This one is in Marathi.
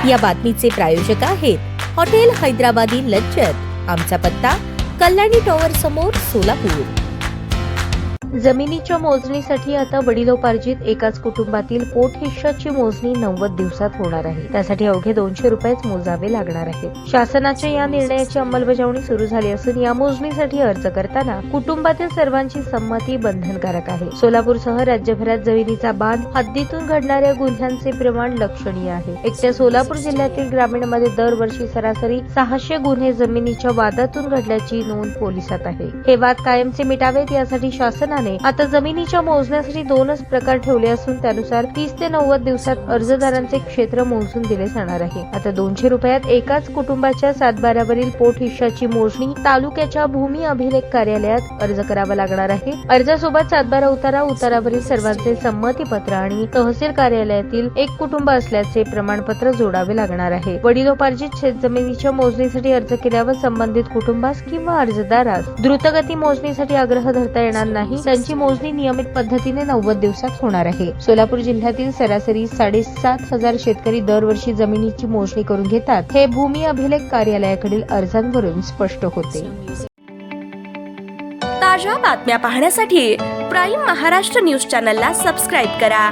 या बातमीचे प्रायोजक आहेत हॉटेल हैदराबादी लज्जत। आमचा पत्ता कल्याणी टॉवर समोर, सोलापूर। जमिनीच्या मोजणीसाठी आता वडिलोपार्जित एकाच कुटुंबातील पोट हिश्शाची मोजणी 90 दिवसात होणार आहे। त्यासाठी अवघे 200 रुपयेच मोजावे लागणार आहेत। शासनाच्या या निर्णयाची अंमलबजावणी सुरू झाली असून या मोजणीसाठी अर्ज करताना कुटुंबातील सर्वांची संमती बंधनकारक आहे। सोलापूरसह राज्यभरात जमिनीचा बांध हद्दीतून घडणाऱ्या गुन्ह्यांचे प्रमाण लक्षणीय आहे। एकट्या सोलापूर जिल्ह्यातील ग्रामीणमध्ये दरवर्षी सरासरी 600 गुन्हे जमिनीच्या वादातून घडल्याची नोंद पोलिसात आहे। हे वाद कायमचे मिटावेत यासाठी शासनाने आता जमिनीच्या मोजण्यासाठी 2च प्रकार ठेवले असून त्यानुसार 30 ते 90 दिवसात अर्जदारांचे क्षेत्र मोजून दिले जाणार आहे। आता 200 रुपयात एकाच कुटुंबाच्या 7/12वरील पोट हिश्शाची मोजणी तालुक्याच्या भूमी अभिलेख कार्यालयात अर्ज करावा लागणार आहे। अर्जासोबत 7/12 उतारा, उतारावरील सर्वांचे संमतीपत्र आणि तहसील कार्यालयातील एक कुटुंब असल्याचे प्रमाणपत्र जोडावे लागणार आहे। वडिलोपार्जित शेतजमिनीच्या मोजणीसाठी अर्ज केल्यावर संबंधित कुटुंबास किंवा अर्जदारास द्रुतगती मोजणीसाठी आग्रह धरता येणार नाही। त्यांची मोजणी नियमित पद्धतीने 90 दिवसात होणार आहे। सोलापूर जिल्ह्यातील सरासरी 7,500 शेतकरी दरवर्षी जमिनीची मोजणी करून घेतात, हे भूमी अभिलेख कार्यालयाकडील अर्जांवरून स्पष्ट होते। ताज्या बातम्या पाहण्यासाठी प्राईम महाराष्ट्र न्यूज चॅनलला सबस्क्राईब करा।